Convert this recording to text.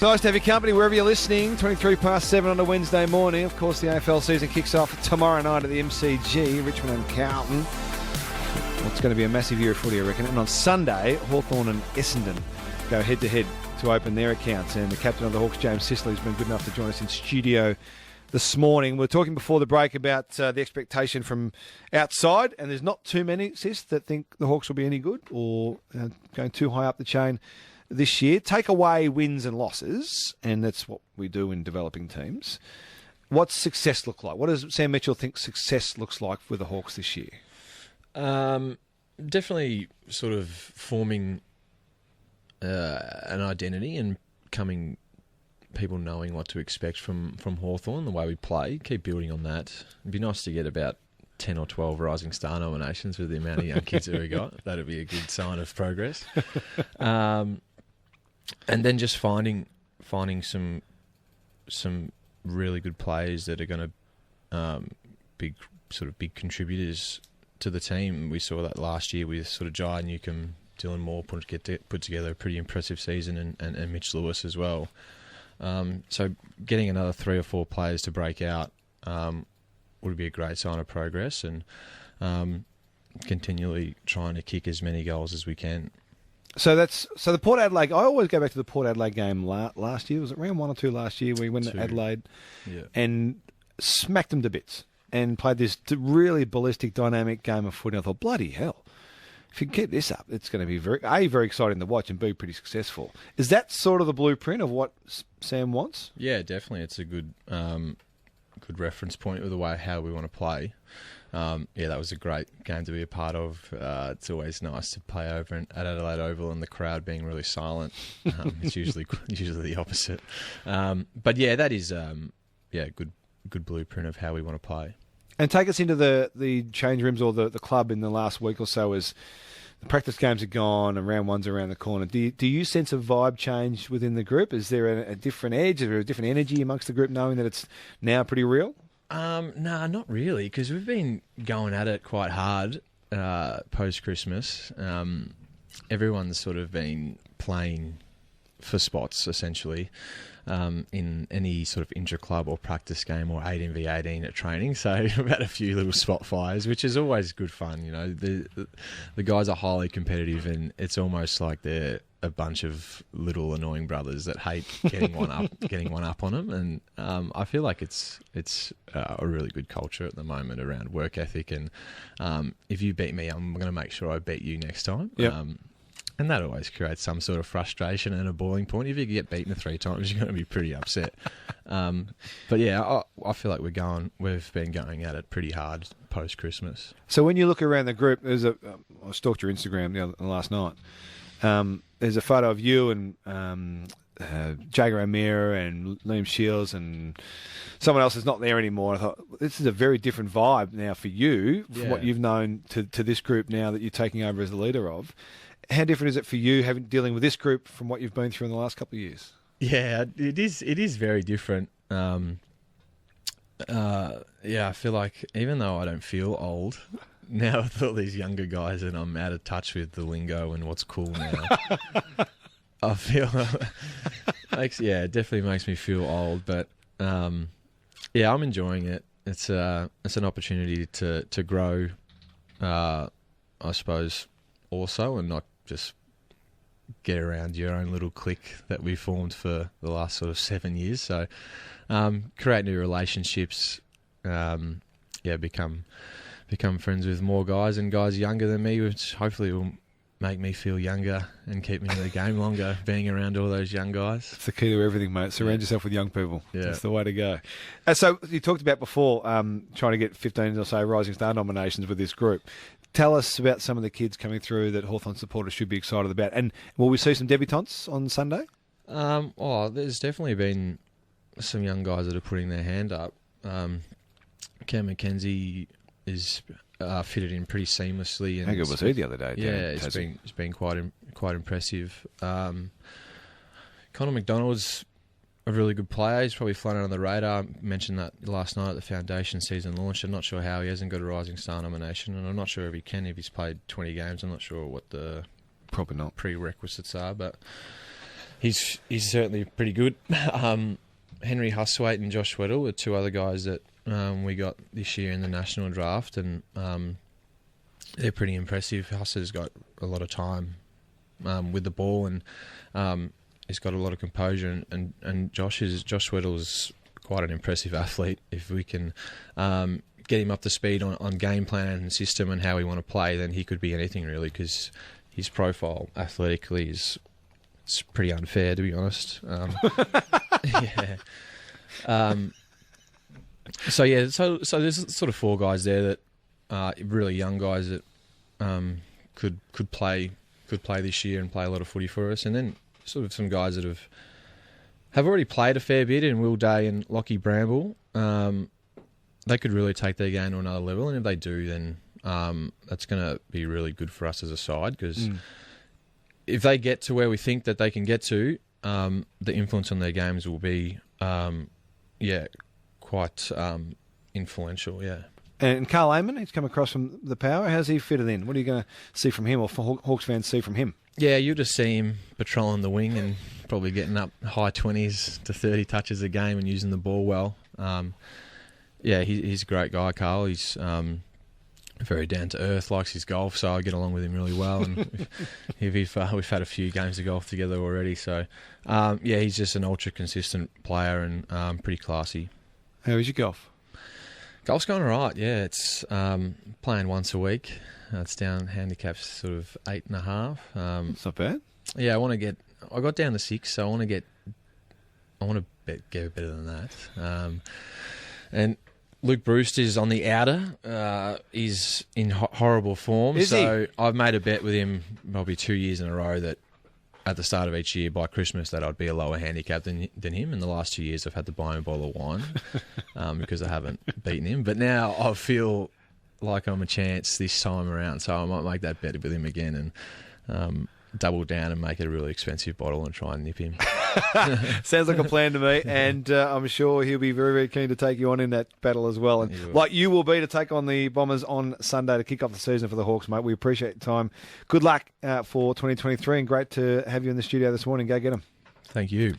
Nice to have your company wherever you're listening. 23 past 7 on a Wednesday morning. Of course, the AFL season kicks off tomorrow night at the MCG, Richmond and Carlton. It's going to be a massive year of footy, I reckon. And on Sunday, Hawthorn and Essendon go head-to-head to open their accounts. And the captain of the Hawks, James Sicily, has been good enough to join us in studio this morning. We were talking before the break about the expectation from outside, and there's not too many, Sis, that think the Hawks will be any good or going too high up the chain this year. Take away wins and losses, and that's what we do in developing teams. What's success look like? What does Sam Mitchell think success looks like with the Hawks this year? Definitely sort of forming an identity and people knowing what to expect from Hawthorn, the way we play. Keep building on that. It'd be nice to get about 10 or 12 Rising Star nominations with the amount of young kids that we got. That'd be a good sign of progress. And then just finding some really good players that are going to big contributors to the team. We saw that last year with sort of Jai Newcomb, Dylan Moore put together a pretty impressive season, and Mitch Lewis as well. So getting another 3 or 4 players to break out would be a great sign of progress, and continually trying to kick as many goals as we can. So the Port Adelaide. I always go back to the Port Adelaide game last year. Was it round 1 or 2 last year? We went to Adelaide and smacked them to bits and played this really ballistic, dynamic game of footy. I thought, bloody hell, if you can keep this up, it's going to be very exciting to watch and be pretty successful. Is that sort of the blueprint of what Sam wants? Yeah, definitely. It's a good reference point with the way how we want to play. That was a great game to be a part of. It's always nice to play over at Adelaide Oval and the crowd being really silent. It's usually the opposite. But yeah, that is good blueprint of how we want to play. And take us into the change rooms or the club in the last week or so as the practice games are gone and round 1's around the corner. Do you sense a vibe change within the group? Is there a different edge? Is there a different energy amongst the group knowing that it's now pretty real? No, not really, because we've been going at it quite hard post-Christmas. Everyone's sort of been playing for spots, essentially, in any sort of intra-club or practice game or 18v18 at training. So we've had a few little spot fires, which is always good fun. You know, the guys are highly competitive, and it's almost like they're a bunch of little annoying brothers that hate getting one up on them. And I feel like it's a really good culture at the moment around work ethic. And if you beat me, I'm going to make sure I beat you next time. Yep. And that always creates some sort of frustration and a boiling point. If you get beaten 3 times, you're going to be pretty upset. But yeah, I feel like we've been going at it pretty hard post-Christmas. So when you look around the group, I stalked your Instagram last night. There's a photo of you and Jager O'Meara and Liam Shields and someone else is not there anymore. I thought, this is a very different vibe now for you, from what you've known to this group now that you're taking over as the leader of. How different is it for you dealing with this group from what you've been through in the last couple of years? Yeah, it is very different. I feel like even though I don't feel old, now with all these younger guys and I'm out of touch with the lingo and what's cool now, I feel it definitely makes me feel old. But I'm enjoying it. It's an opportunity to grow, I suppose, also, and not just get around your own little clique that we formed for the last sort of 7 years. So create new relationships, become friends with more guys and guys younger than me, which hopefully will make me feel younger and keep me in the game longer, being around all those young guys. It's the key to everything, mate. Surround yourself with young people. Yeah. That's the way to go. So you talked about before trying to get 15 or so Rising Star nominations with this group. Tell us about some of the kids coming through that Hawthorn supporters should be excited about. And will we see some debutantes on Sunday? There's definitely been some young guys that are putting their hand up. Cam McKenzie is fitted in pretty seamlessly. And how good was he the other day? It's been quite impressive. Connor McDonald's a really good player. He's probably flown under the radar. I mentioned that last night at the foundation season launch. I'm not sure how he hasn't got a Rising Star nomination, and I'm not sure if he can if he's played 20 games. I'm not sure what the probably not prerequisites are, but he's certainly pretty good. Henry Hustwaite and Josh Weddle are two other guys that we got this year in the national draft, and they're pretty impressive. Huss has got a lot of time with the ball, and he's got a lot of composure. And Josh Weddle's quite an impressive athlete. If we can get him up to speed on game plan and system and how we want to play, then he could be anything really, because his profile athletically is pretty unfair, to be honest. Yeah. So there's sort of four guys there that are really young guys that could play this year and play a lot of footy for us, and then sort of some guys that have already played a fair bit in Will Day and Lockie Bramble. They could really take their game to another level, and if they do, then that's going to be really good for us as a side, because if they get to where we think that they can get to, the influence on their games will be, quite influential, yeah. And Carl Amon, he's come across from the Power. How's he fitted in? What are you going to see from him, or Hawks fans see from him? Yeah, you'll just see him patrolling the wing and probably getting up high 20s to 30 touches a game and using the ball well. He's a great guy, Carl. He's very down to earth, likes his golf, so I get along with him really well. And we've had a few games of golf together already. So, he's just an ultra consistent player and pretty classy. How is your golf? Golf's going all right, yeah. It's playing once a week. It's down handicaps sort of 8.5. It's not bad. Yeah, I got down to 6, so I want to get better than that. And Luke Brewster is on the outer. He's in horrible form. Is he? I've made a bet with him probably 2 years in a row that at the start of each year, by Christmas, that I'd be a lower handicap than him. In the last 2 years, I've had to buy him a bottle of wine because I haven't beaten him. But now I feel like I'm a chance this time around, so I might make that bet with him again and double down and make it a really expensive bottle and try and nip him. Sounds like a plan to me, and I'm sure he'll be very, very keen to take you on in that battle as well. And like you will be to take on the Bombers on Sunday to kick off the season for the Hawks, mate. We appreciate your time. Good luck for 2023, and great to have you in the studio this morning. Go get them. Thank you.